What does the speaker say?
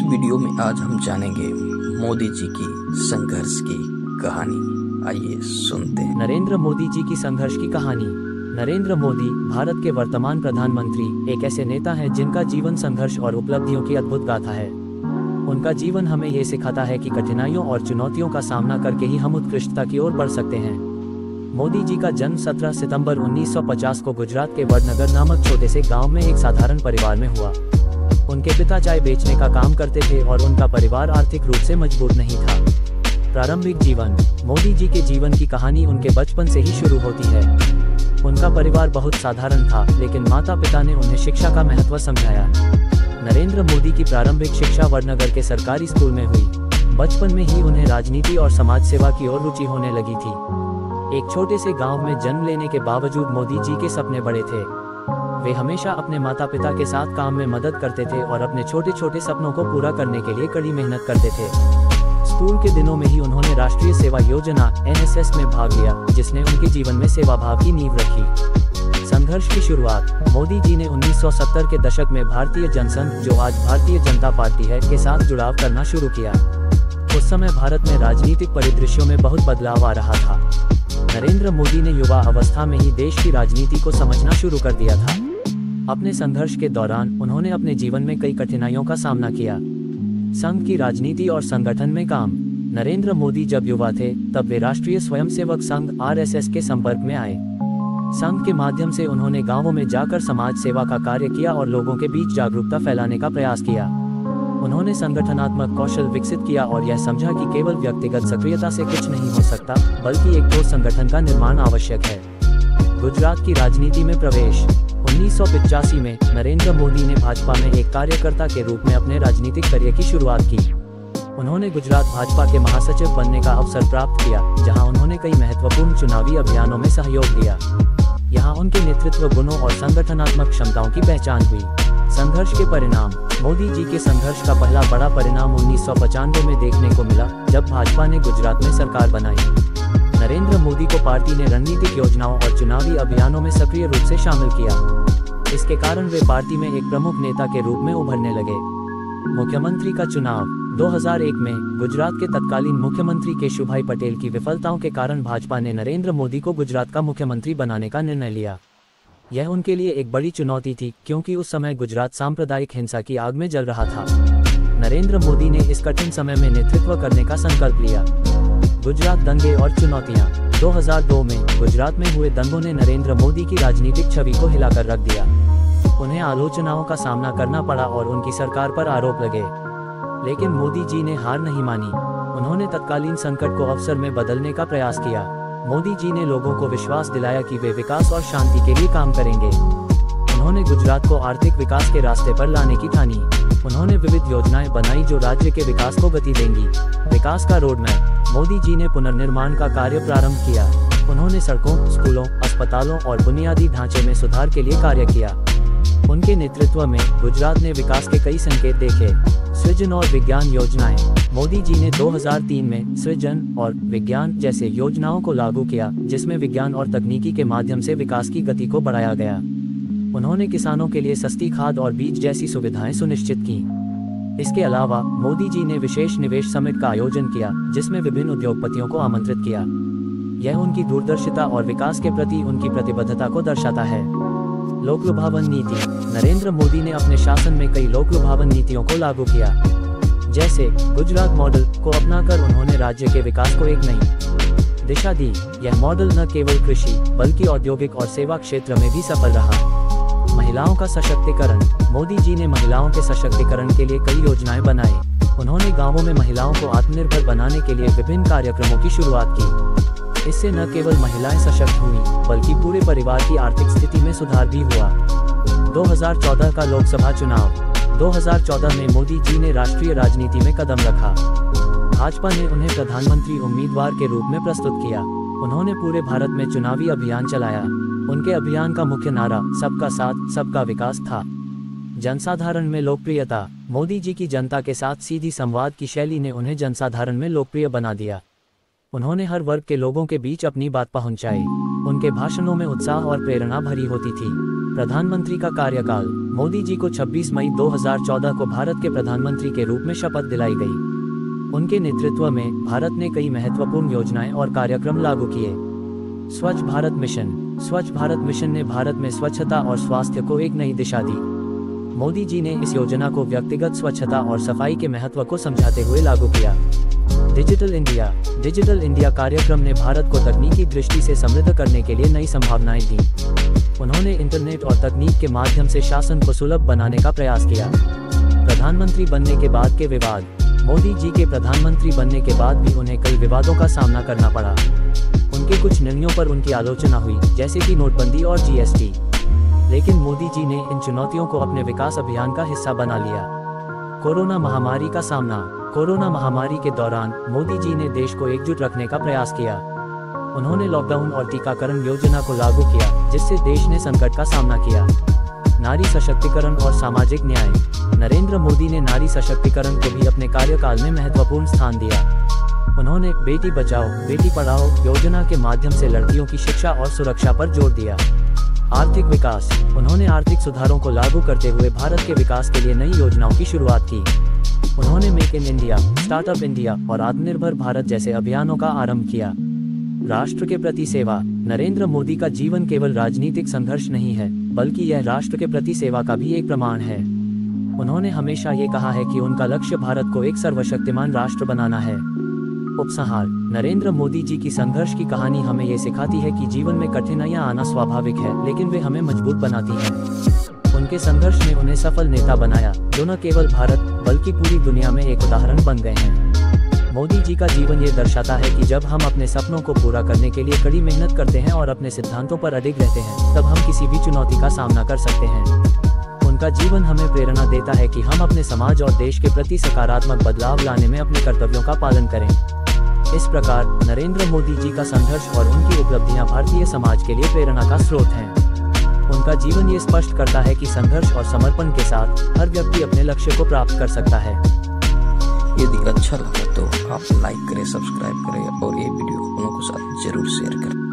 Video में आज हम जानेंगे मोदी जी की संघर्ष की कहानी। आइए सुनते हैं। नरेंद्र मोदी जी की संघर्ष की कहानी। नरेंद्र मोदी भारत के वर्तमान प्रधानमंत्री एक ऐसे नेता हैं जिनका जीवन संघर्ष और उपलब्धियों की अद्भुत गाथा है। उनका जीवन हमें ये सिखाता है कि कठिनाइयों और चुनौतियों का सामना करके ही हम उत्कृष्टता की ओर बढ़ सकते हैं। मोदी जी का जन्म 17 सितंबर 1950 को गुजरात के वडनगर नामक छोटे से गांव में एक साधारण परिवार में हुआ। उनके पिता चाय बेचने का काम करते थे और उनका परिवार आर्थिक रूप से मजबूत नहीं था। प्रारंभिक जीवन। मोदी जी के जीवन की कहानी उनके बचपन से ही शुरू होती है। उनका परिवार बहुत साधारण था, लेकिन माता पिता ने उन्हें शिक्षा का महत्व समझाया। नरेंद्र मोदी की प्रारंभिक शिक्षा वडनगर के सरकारी स्कूल में हुई। बचपन में ही उन्हें राजनीति और समाज सेवा की ओर रुचि होने लगी थी। एक छोटे से गांव में जन्म लेने के बावजूद मोदी जी के सपने बड़े थे। वे हमेशा अपने माता पिता के साथ काम में मदद करते थे और अपने छोटे छोटे सपनों को पूरा करने के लिए कड़ी मेहनत करते थे। स्कूल के दिनों में ही उन्होंने राष्ट्रीय सेवा योजना NSS में भाग लिया, जिसने उनके जीवन में सेवा भाव की नींव रखी। संघर्ष की शुरुआत। मोदी जी ने 1970 के दशक में भारतीय जनसंघ, जो आज भारतीय जनता पार्टी है, के साथ जुड़ाव करना शुरू किया। उस समय भारत में राजनीतिक परिदृश्यों में बहुत बदलाव आ रहा था। नरेंद्र मोदी ने युवा अवस्था में ही देश की राजनीति को समझना शुरू कर दिया था। अपने संघर्ष के दौरान उन्होंने अपने जीवन में कई कठिनाइयों का सामना किया। संघ की राजनीति और संगठन में काम। नरेंद्र मोदी जब युवा थे तब वे राष्ट्रीय स्वयंसेवक संघ RSS के संपर्क में आए। संघ के माध्यम से उन्होंने गांवों में जाकर समाज सेवा का कार्य किया और लोगों के बीच जागरूकता फैलाने का प्रयास किया। उन्होंने संगठनात्मक कौशल विकसित किया और यह समझा कि केवल व्यक्तिगत सक्रियता से कुछ नहीं हो सकता, बल्कि एक ठोस संगठन का निर्माण आवश्यक है। गुजरात की राजनीति में प्रवेश। 1985 में नरेंद्र मोदी ने भाजपा में एक कार्यकर्ता के रूप में अपने राजनीतिक करियर की शुरुआत की। उन्होंने गुजरात भाजपा के महासचिव बनने का अवसर प्राप्त किया, जहां उन्होंने कई महत्वपूर्ण चुनावी अभियानों में सहयोग दिया। यहां उनके नेतृत्व गुणों और संगठनात्मक क्षमताओं की पहचान हुई। संघर्ष के परिणाम। मोदी जी के संघर्ष का पहला बड़ा परिणाम 1995 में देखने को मिला, जब भाजपा ने गुजरात में सरकार बनाई। नरेंद्र मोदी को पार्टी ने रणनीतिक योजनाओं और चुनावी अभियानों में सक्रिय रूप से शामिल किया। इसके कारण वे पार्टी में एक प्रमुख नेता के रूप में उभरने लगे। मुख्यमंत्री का चुनाव। 2001 में गुजरात के तत्कालीन मुख्यमंत्री केशुभाई पटेल की विफलताओं के कारण भाजपा ने नरेंद्र मोदी को गुजरात का मुख्यमंत्री बनाने का निर्णय लिया। यह उनके लिए एक बड़ी चुनौती थी, क्योंकि उस समय गुजरात सांप्रदायिक हिंसा की आग में जल रहा था। नरेंद्र मोदी ने इस कठिन समय में नेतृत्व करने का संकल्प लिया। गुजरात दंगे और चुनौतियां। 2002 में गुजरात में हुए दंगों ने नरेंद्र मोदी की राजनीतिक छवि को हिलाकर रख दिया। उन्हें आलोचनाओं का सामना करना पड़ा और उनकी सरकार पर आरोप लगे, लेकिन मोदी जी ने हार नहीं मानी। उन्होंने तत्कालीन संकट को अवसर में बदलने का प्रयास किया। मोदी जी ने लोगों को विश्वास दिलाया कि वे विकास और शांति के लिए काम करेंगे। उन्होंने गुजरात को आर्थिक विकास के रास्ते पर लाने की ठानी। उन्होंने विविध योजनाएं बनाई जो राज्य के विकास को गति देंगी। विकास का रोड मैप। मोदी जी ने पुनर्निर्माण का कार्य प्रारंभ किया। उन्होंने सड़कों, स्कूलों, अस्पतालों और बुनियादी ढांचे में सुधार के लिए कार्य किया। उनके नेतृत्व में गुजरात ने विकास के कई संकेत देखे। सृजन और विज्ञान योजनाएं। मोदी जी ने 2003 में सृजन और विज्ञान जैसे योजनाओं को लागू किया, जिसमें विज्ञान और तकनीकी के माध्यम से विकास की गति को बढ़ाया गया। उन्होंने किसानों के लिए सस्ती खाद और बीज जैसी सुविधाएं सुनिश्चित की। इसके अलावा मोदी जी ने विशेष निवेश समिट का आयोजन किया, जिसमें विभिन्न उद्योगपतियों को आमंत्रित किया। यह उनकी दूरदर्शिता और विकास के प्रति उनकी प्रतिबद्धता को दर्शाता है। लोक लुभावन नीति। नरेंद्र मोदी ने अपने शासन में कई लोक लुभावन नीतियों को लागू किया, जैसे गुजरात मॉडल को अपनाकर उन्होंने राज्य के विकास को एक नई दिशा दी। यह मॉडल न केवल कृषि बल्कि औद्योगिक और सेवा क्षेत्र में भी सफल रहा। महिलाओं का सशक्तिकरण। मोदी जी ने महिलाओं के सशक्तिकरण के लिए कई योजनाएं बनाई। उन्होंने गांवों में महिलाओं को आत्मनिर्भर बनाने के लिए विभिन्न कार्यक्रमों की शुरुआत की। इससे न केवल महिलाएं सशक्त हुईं, बल्कि पूरे परिवार की आर्थिक स्थिति में सुधार भी हुआ। 2014 का लोकसभा चुनाव। 2014 में मोदी जी ने राष्ट्रीय राजनीति में कदम रखा। भाजपा ने उन्हें प्रधानमंत्री उम्मीदवार के रूप में प्रस्तुत किया। उन्होंने पूरे भारत में चुनावी अभियान चलाया। उनके अभियान का मुख्य नारा सबका साथ सबका विकास था। जनसाधारण में लोकप्रियता। मोदी जी की जनता के साथ सीधी संवाद की शैली ने उन्हें जनसाधारण में लोकप्रिय बना दिया। उन्होंने हर वर्ग के लोगों के बीच अपनी बात पहुंचाई। उनके भाषणों में उत्साह और प्रेरणा भरी होती थी। प्रधानमंत्री का कार्यकाल। मोदी जी को 26 मई 2014 को भारत के प्रधानमंत्री के रूप में शपथ दिलाई गई। उनके नेतृत्व में भारत ने कई महत्वपूर्ण योजनाएं और कार्यक्रम लागू किए। स्वच्छ भारत मिशन ने भारत में स्वच्छता और स्वास्थ्य को एक नई दिशा दी। मोदी जी ने इस योजना को व्यक्तिगत स्वच्छता और सफाई के महत्व को समझाते हुए लागू किया। डिजिटल इंडिया कार्यक्रम ने भारत को तकनीकी दृष्टि से समृद्ध करने के लिए नई संभावनाएं दी। उन्होंने इंटरनेट और तकनीक के माध्यम से शासन को सुलभ बनाने का प्रयास किया। प्रधानमंत्री बनने के बाद के विवाद। मोदी जी के प्रधानमंत्री बनने के बाद भी उन्हें कई विवादों का सामना करना पड़ा। उनके कुछ निर्णयों पर उनकी आलोचना हुई, जैसे कि नोटबंदी और जीएसटी। लेकिन मोदी जी ने इन चुनौतियों को अपने विकास अभियान का हिस्सा बना लिया। कोरोना महामारी का सामना। कोरोना महामारी के दौरान मोदी जी ने देश को एकजुट रखने का प्रयास किया। उन्होंने लॉकडाउन और टीकाकरण योजना को लागू किया, जिससे देश ने संकट का सामना किया। नारी सशक्तिकरण और सामाजिक न्याय। नरेंद्र मोदी ने नारी सशक्तिकरण को भी अपने कार्यकाल में महत्वपूर्ण स्थान दिया। उन्होंने बेटी बचाओ बेटी पढ़ाओ योजना के माध्यम से लड़कियों की शिक्षा और सुरक्षा पर जोर दिया। आर्थिक विकास। उन्होंने आर्थिक सुधारों को लागू करते हुए भारत के विकास के लिए नई योजनाओं की शुरुआत की। उन्होंने make in India, startup India और आत्मनिर्भर भारत जैसे अभियानों का आरंभ किया। राष्ट्र के प्रति सेवा। नरेंद्र मोदी का जीवन केवल राजनीतिक संघर्ष नहीं है, बल्कि यह राष्ट्र के प्रति सेवा का भी एक प्रमाण है। उन्होंने हमेशा ये कहा है कि उनका लक्ष्य भारत को एक सर्वशक्तिमान राष्ट्र बनाना है। उपसंहार। नरेंद्र मोदी जी की संघर्ष की कहानी हमें ये सिखाती है कि जीवन में कठिनाइयां आना स्वाभाविक है, लेकिन वे हमें मजबूत बनाती हैं। उनके संघर्ष ने उन्हें सफल नेता बनाया, जो न केवल भारत बल्कि पूरी दुनिया में एक उदाहरण बन गए हैं। मोदी जी का जीवन ये दर्शाता है कि जब हम अपने सपनों को पूरा करने के लिए कड़ी मेहनत करते हैं और अपने सिद्धांतों पर अडिग रहते हैं, तब हम किसी भी चुनौती का सामना कर सकते हैं। उनका जीवन हमें प्रेरणा देता है कि हम अपने समाज और देश के प्रति सकारात्मक बदलाव लाने में अपने कर्तव्यों का पालन करें। इस प्रकार नरेंद्र मोदी जी का संघर्ष और उनकी उपलब्धियां भारतीय समाज के लिए प्रेरणा का स्रोत हैं। उनका जीवन ये स्पष्ट करता है कि संघर्ष और समर्पण के साथ हर व्यक्ति अपने लक्ष्य को प्राप्त कर सकता है। यदि अच्छा लगा तो आप लाइक करें, सब्सक्राइब करें और ये वीडियो उनके साथ जरूर शेयर करें।